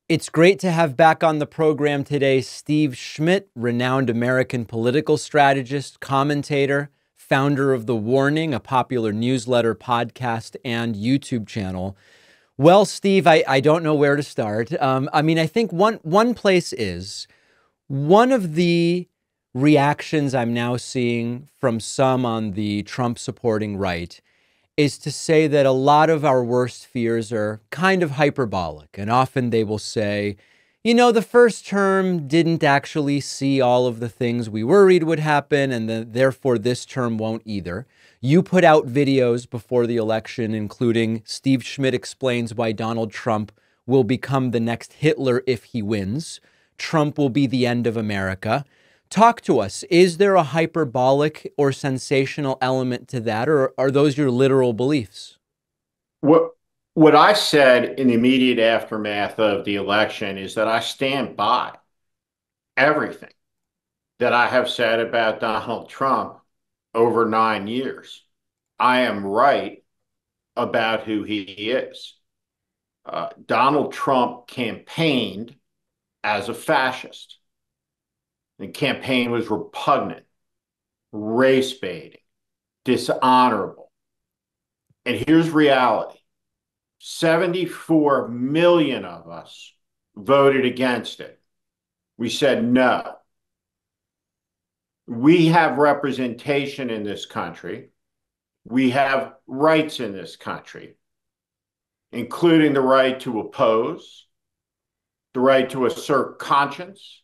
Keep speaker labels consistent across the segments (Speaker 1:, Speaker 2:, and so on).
Speaker 1: It's great to have back on the program today Steve Schmidt, renowned American political strategist, commentator, founder of The Warning, a popular newsletter, podcast, and YouTube channel. Well, Steve, I don't know where to start. I think one place is one of the reactions I'm now seeing from some on the Trump supporting right is to say that a lot of our worst fears are kind of hyperbolic. And often they will say, you know, the first term didn't actually see all of the things we worried would happen, and therefore this term won't either. You put out videos before the election, including Steve Schmidt explains why Donald Trump will become the next Hitler if he wins. Trump will be the end of America. Talk to us. Is there a hyperbolic or sensational element to that, or are those your literal beliefs?
Speaker 2: What I said in the immediate aftermath of the election is that I stand by everything that I have said about Donald Trump over 9 years. I am right about who he is. Donald Trump campaigned as a fascist. The campaign was repugnant, race baiting, dishonorable. And here's reality. 74 million of us voted against it. We said no. We have representation in this country. We have rights in this country, including the right to oppose, the right to assert conscience,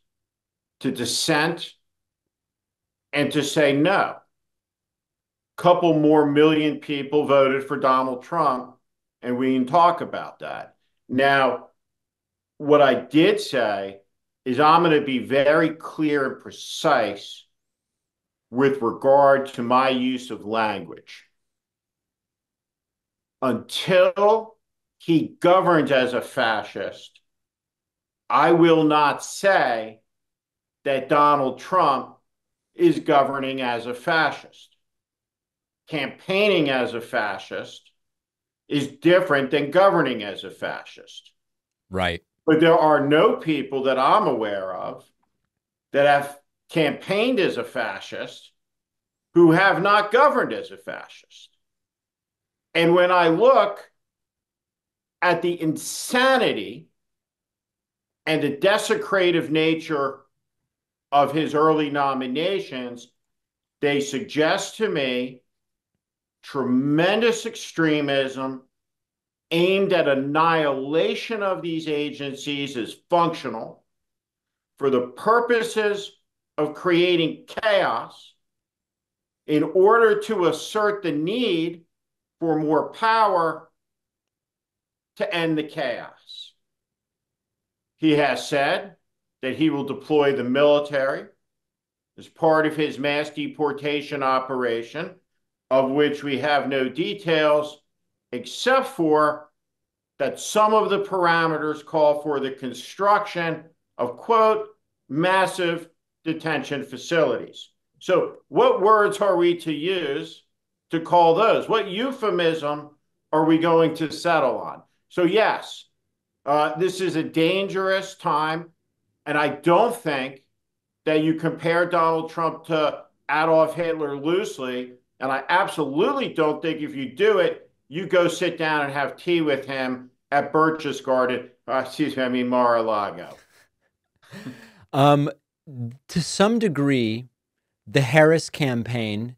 Speaker 2: to dissent, and to say no. Couple more million people voted for Donald Trump, and we can talk about that. Now, what I did say is I'm going to be very clear and precise with regard to my use of language. Until he governs as a fascist, I will not say that Donald Trump is governing as a fascist. Campaigning as a fascist is different than governing as a fascist.
Speaker 1: Right.
Speaker 2: But there are no people that I'm aware of that have campaigned as a fascist who have not governed as a fascist. And when I look at the insanity and the desecrative nature of his early nominations, they suggest to me tremendous extremism aimed at annihilation of these agencies as functional for the purposes of creating chaos in order to assert the need for more power to end the chaos. He has said that he will deploy the military as part of his mass deportation operation, of which we have no details, except for that some of the parameters call for the construction of, quote, massive detention facilities. So what words are we to use to call those? What euphemism are we going to settle on? So yes, this is a dangerous time. And I don't think that you compare Donald Trump to Adolf Hitler loosely. And I absolutely don't think if you do it, you go sit down and have tea with him at Birch's Garden, Mar-a-Lago.
Speaker 1: To some degree, the Harris campaign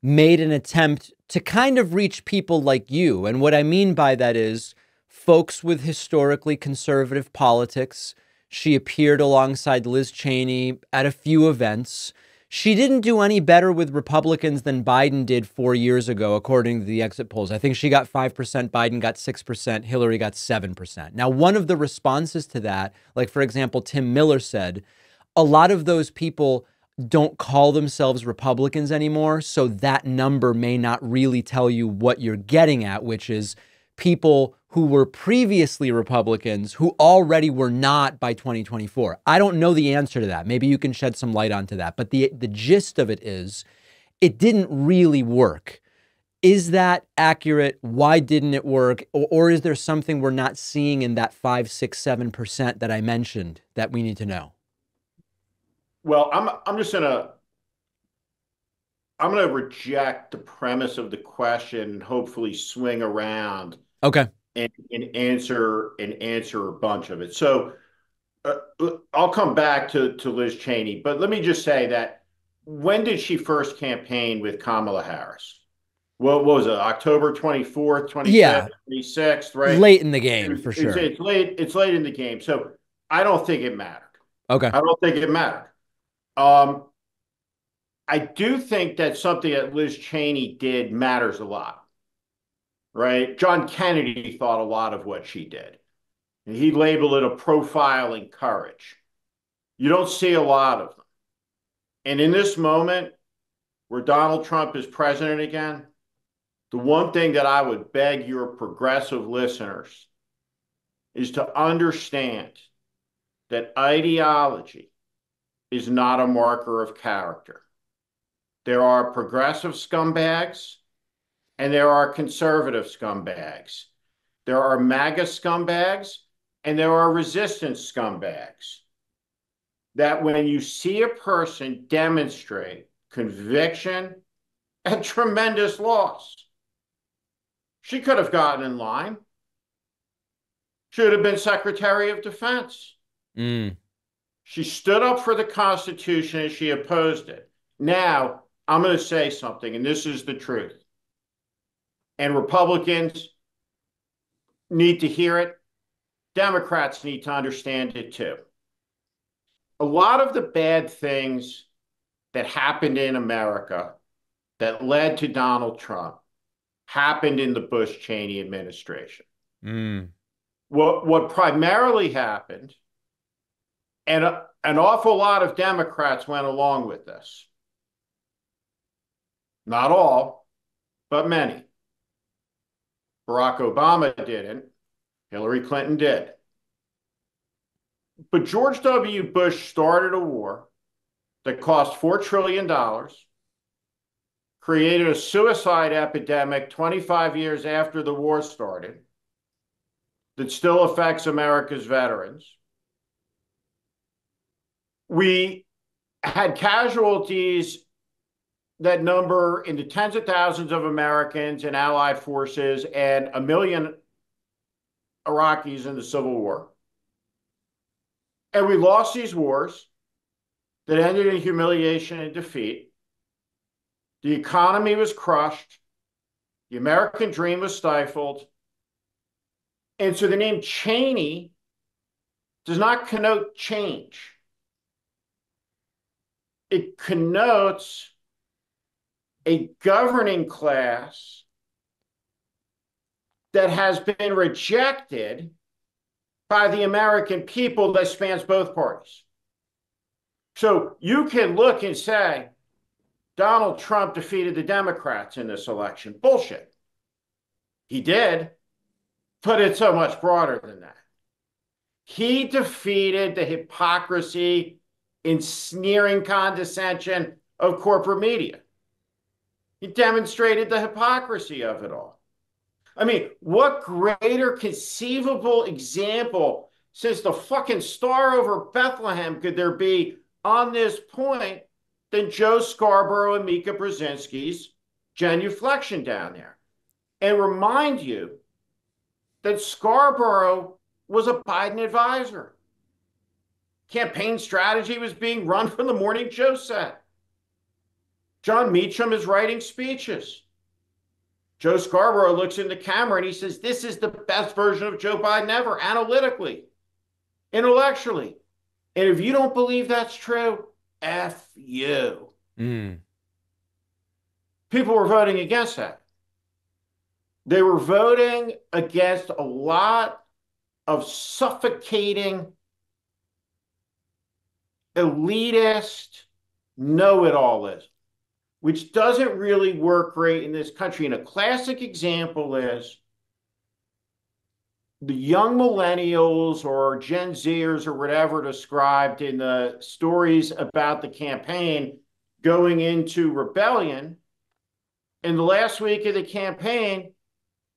Speaker 1: made an attempt to kind of reach people like you. And what I mean by that is folks with historically conservative politics. She appeared alongside Liz Cheney at a few events. She didn't do any better with Republicans than Biden did 4 years ago, according to the exit polls. I think she got 5%, Biden got 6%, Hillary got 7%. Now, one of the responses to that, like, for example, Tim Miller said, a lot of those people don't call themselves Republicans anymore, so that number may not really tell you what you're getting at, which is people who were previously Republicans who already were not by 2024. I don't know the answer to that. Maybe you can shed some light onto that. But the gist of it is, it didn't really work. Is that accurate? Why didn't it work? Or is there something we're not seeing in that 5, 6, 7% that I mentioned that we need to know?
Speaker 2: Well, I'm gonna reject the premise of the question and hopefully swing around
Speaker 1: Okay.
Speaker 2: and answer a bunch of it. So uh, I'll come back to Liz Cheney, but let me just say that when did she first campaign with Kamala Harris? What was it? October 24th, 25th,
Speaker 1: Yeah,
Speaker 2: 26th, right?
Speaker 1: late in the game for
Speaker 2: It's,
Speaker 1: sure.
Speaker 2: it's late. It's late in the game, so I don't think it mattered.
Speaker 1: Okay.
Speaker 2: I don't think it mattered. Um, I do think that something that Liz Cheney did matters a lot, right? John Kennedy thought a lot of what she did. He labeled it a profile in courage. You don't see a lot of them. And in this moment where Donald Trump is president again, the one thing that I would beg your progressive listeners is to understand that ideology is not a marker of character. There are progressive scumbags and there are conservative scumbags. There are MAGA scumbags and there are resistance scumbags. That when you see a person demonstrate conviction and tremendous loss, she could have gotten in line, should have been Secretary of Defense.
Speaker 1: Mm.
Speaker 2: She stood up for the Constitution and she opposed it. Now, I'm going to say something, and this is the truth. And Republicans need to hear it. Democrats need to understand it too. A lot of the bad things that happened in America that led to Donald Trump happened in the Bush Cheney administration.
Speaker 1: Mm.
Speaker 2: What primarily happened, and an awful lot of Democrats went along with this. Not all, but many. Barack Obama didn't. Hillary Clinton did. But George W. Bush started a war that cost $4 trillion, created a suicide epidemic 25 years after the war started that still affects America's veterans. We had casualties that number in the tens of thousands of Americans and allied forces and 1 million Iraqis in the Civil War. And we lost these wars that ended in humiliation and defeat. The economy was crushed. The American dream was stifled. And so the name Cheney does not connote change. It connotes a governing class that has been rejected by the American people that spans both parties. So you can look and say, Donald Trump defeated the Democrats in this election. Bullshit. He did, but it's so much broader than that. He defeated the hypocrisy and sneering condescension of corporate media. He demonstrated the hypocrisy of it all. I mean, what greater conceivable example since the fucking Star Over Bethlehem could there be on this point than Joe Scarborough and Mika Brzezinski's genuflection down there? And remind you that Scarborough was a Biden advisor. Campaign strategy was being run from the Morning Joe set. John Meacham is writing speeches. Joe Scarborough looks in the camera and he says, this is the best version of Joe Biden ever, analytically, intellectually. And if you don't believe that's true, F you.
Speaker 1: Mm.
Speaker 2: People were voting against that. They were voting against a lot of suffocating, elitist, know-it-allism, which doesn't really work great in this country. And a classic example is the young millennials or Gen Zers or whatever described in the stories about the campaign going into rebellion in the last week of the campaign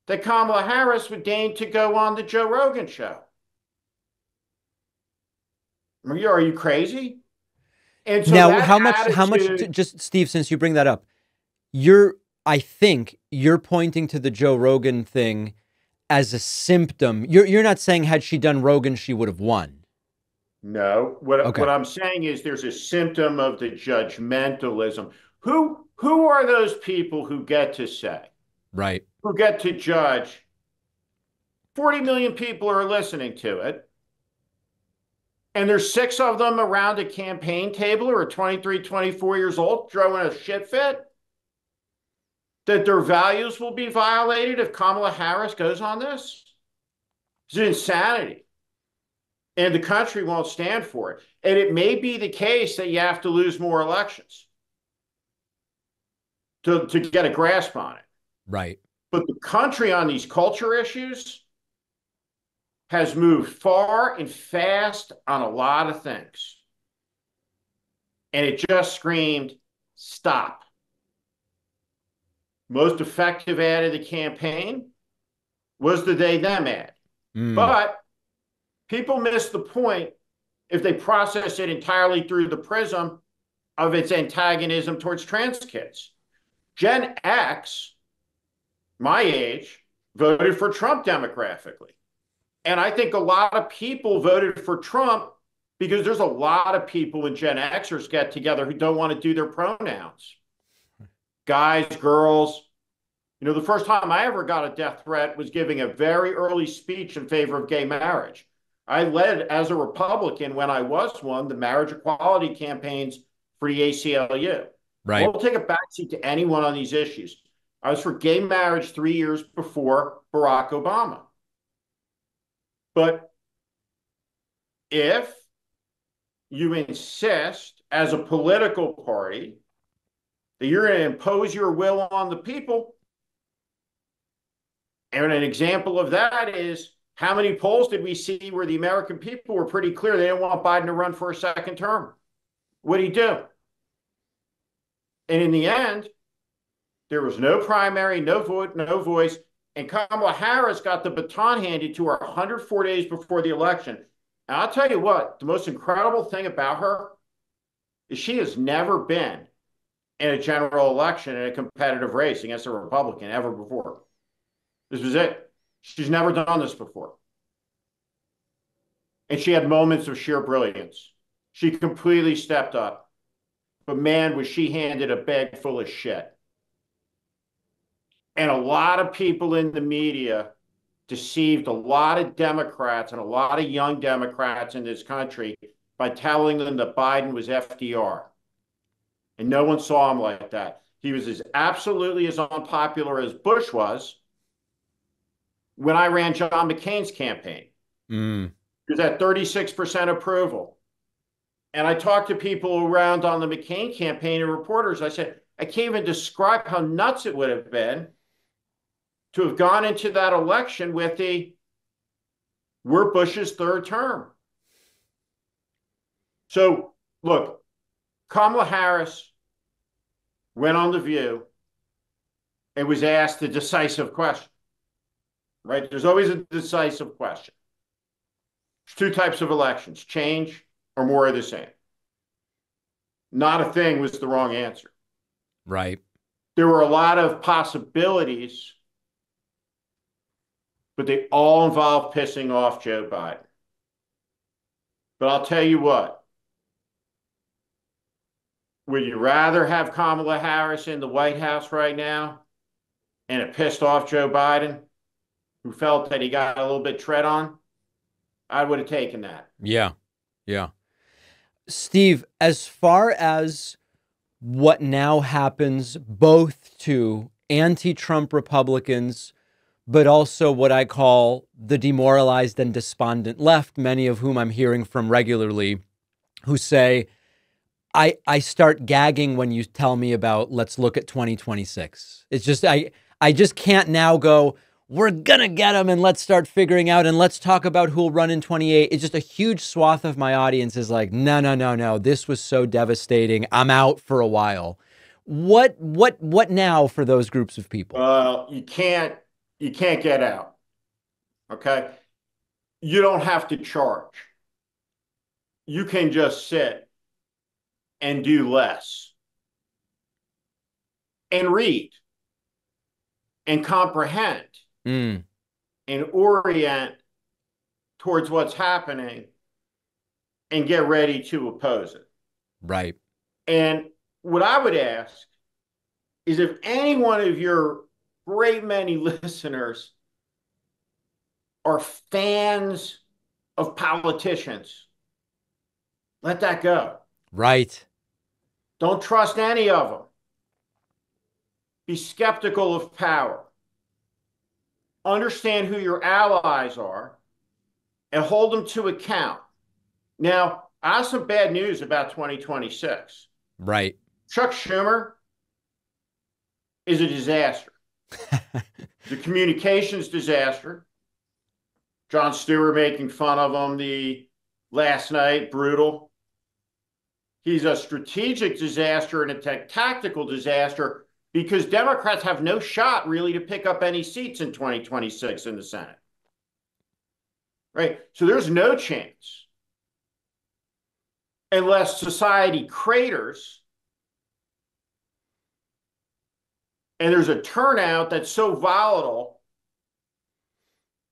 Speaker 2: that Kamala Harris would deign to go on the Joe Rogan show. Are you crazy? And so
Speaker 1: Now,
Speaker 2: that
Speaker 1: how much,
Speaker 2: attitude,
Speaker 1: just Steve, since you bring that up, I think you're pointing to the Joe Rogan thing as a symptom. You're not saying had she done Rogan, she would have won.
Speaker 2: no,
Speaker 1: Okay.
Speaker 2: what I'm saying is there's a symptom of the judgmentalism. Who are those people who get to say,
Speaker 1: Right.
Speaker 2: who get to judge? 40 million people are listening to it. And there's 6 of them around a campaign table who are 23, 24 years old, throwing a shit fit that their values will be violated if Kamala Harris goes on this. It's insanity. And the country won't stand for it. And it may be the case that you have to lose more elections to get a grasp on it.
Speaker 1: Right.
Speaker 2: But the country on these culture issues has moved far and fast on a lot of things. And it just screamed, stop. Most effective ad of the campaign was the they-them ad. But people miss the point if they process it entirely through the prism of its antagonism towards trans kids. Gen X, my age, voted for Trump demographically. And I think a lot of people voted for Trump because there's a lot of people when Gen Xers get together who don't want to do their pronouns. Guys, girls. You know, the first time I ever got a death threat was giving a very early speech in favor of gay marriage. I led, as a Republican, when I was one, the marriage equality campaigns for the ACLU.
Speaker 1: Right.
Speaker 2: We'll take a backseat to anyone on these issues. I was for gay marriage 3 years before Barack Obama. But if you insist as a political party that you're going to impose your will on the people, and an example of that is how many polls did we see where the American people were pretty clear they didn't want Biden to run for a second term? What did he do? And in the end, there was no primary, no vote, no voice. And Kamala Harris got the baton handed to her 104 days before the election. And I'll tell you what, the most incredible thing about her is she has never been in a general election in a competitive race against a Republican ever before. This was it. She's never done this before. And she had moments of sheer brilliance. She completely stepped up. But man, was she handed a bag full of shit. And a lot of people in the media deceived a lot of Democrats and a lot of young Democrats in this country by telling them that Biden was FDR. And no one saw him like that. He was as absolutely as unpopular as Bush was when I ran John McCain's campaign. He was at 36% approval. And I talked to people around on the McCain campaign and reporters. I said, I can't even describe how nuts it would have been to have gone into that election with we're Bush's third term. So, look, Kamala Harris went on The View and was asked a decisive question, right? There's always a decisive question. There's 2 types of elections, change or more of the same. Not a thing was the wrong answer.
Speaker 1: Right.
Speaker 2: There were a lot of possibilities, but they all involve pissing off Joe Biden. But I'll tell you what, would you rather have Kamala Harris in the White House right now and a pissed off Joe Biden who felt that he got a little bit tread on? I would have taken that.
Speaker 1: Yeah. Yeah. Steve, as far as what now happens both to anti-Trump Republicans, but also what I call the demoralized and despondent left, many of whom I'm hearing from regularly, who say, I start gagging when you tell me about let's look at 2026. It's just, I just can't now go, we're going to get them and let's start figuring out and let's talk about who'll run in 28. It's just a huge swath of my audience is like, no, this was so devastating. I'm out for a while. What now for those groups of people?
Speaker 2: You can't get out. Okay. You don't have to charge. You can just sit and do less and read and comprehend
Speaker 1: Mm,
Speaker 2: and orient towards what's happening and get ready to oppose it.
Speaker 1: right.
Speaker 2: And what I would ask is if any one of your great many listeners are fans of politicians, let that go.
Speaker 1: Right.
Speaker 2: Don't trust any of them. Be skeptical of power. Understand who your allies are and hold them to account. Now, I have some bad news about 2026.
Speaker 1: Right.
Speaker 2: Chuck Schumer is a disaster. The communications disaster. Jon Stewart making fun of him the last night, brutal. He's a strategic disaster and a tactical disaster because Democrats have no shot really to pick up any seats in 2026 in the Senate. Right? So there's no chance unless society craters and there's a turnout that's so volatile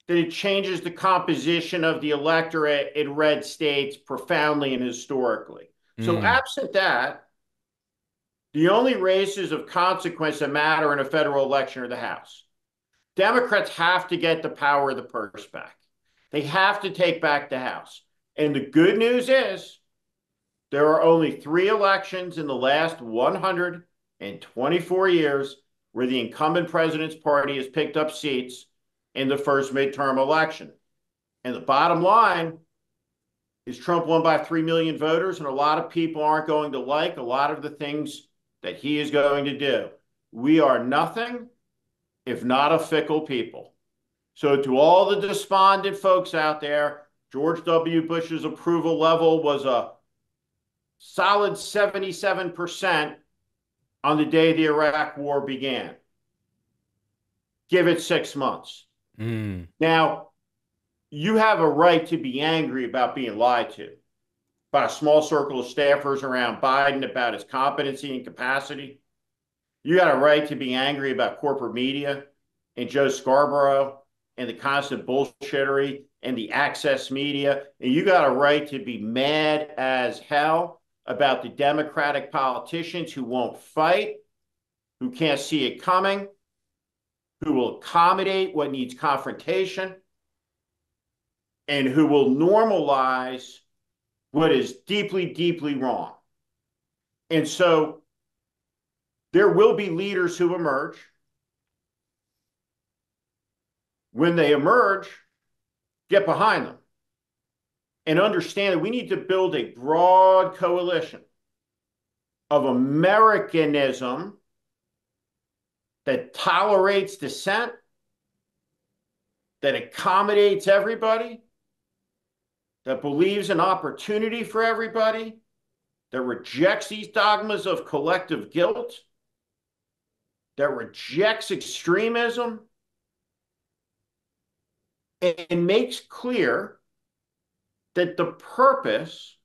Speaker 2: that it changes the composition of the electorate in red states profoundly and historically. So absent that, the only races of consequence that matter in a federal election are the House. Democrats have to get the power of the purse back. They have to take back the House. And the good news is there are only 3 elections in the last 124 years where the incumbent president's party has picked up seats in the first midterm election. And the bottom line is Trump won by 3 million voters, and a lot of people aren't going to like a lot of the things that he is going to do. We are nothing if not a fickle people. So to all the despondent folks out there, George W. Bush's approval level was a solid 77% on the day the Iraq War began. Give it 6 months. Now, you have a right to be angry about being lied to by a small circle of staffers around Biden about his competency and capacity. You got a right to be angry about corporate media and Joe Scarborough and the constant bullshittery and the access media. And you got a right to be mad as hell about the Democratic politicians who won't fight, who can't see it coming, who will accommodate what needs confrontation, and who will normalize what is deeply, deeply wrong. And so there will be leaders who emerge. When they emerge, get behind them and understand that we need to build a broad coalition of Americanism that tolerates dissent, that accommodates everybody, that believes in opportunity for everybody, that rejects these dogmas of collective guilt, that rejects extremism, and makes clear that the purpose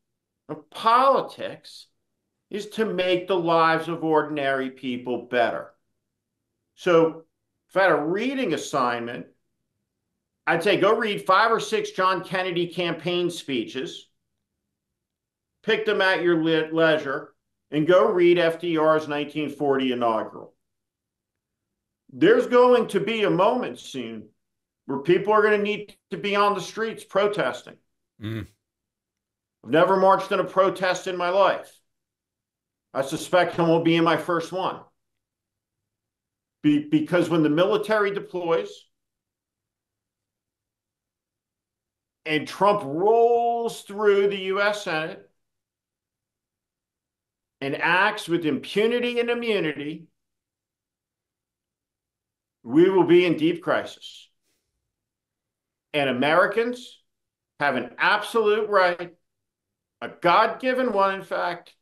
Speaker 2: of politics is to make the lives of ordinary people better. So if I had a reading assignment, I'd say go read 5 or 6 John Kennedy campaign speeches, pick them at your leisure, and go read FDR's 1940 inaugural. There's going to be a moment soon where people are going to need to be on the streets protesting. I've never marched in a protest in my life. I suspect I won't be in my first one. Because when the military deploys and Trump rolls through the US Senate and acts with impunity and immunity, we will be in deep crisis. And Americans have an absolute right, a God-given one, in fact,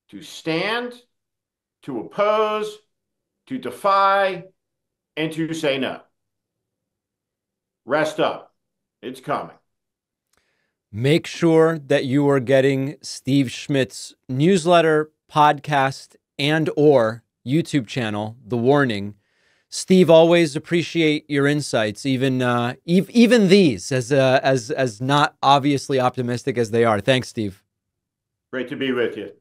Speaker 2: to stand, to oppose, to defy, and to say no. Rest up. It's coming.
Speaker 1: Make sure that you are getting Steve Schmidt's newsletter, podcast, and or YouTube channel, The Warning. Steve, always appreciate your insights, even these, as not obviously optimistic as they are. Thanks, Steve.
Speaker 2: Great to be with you.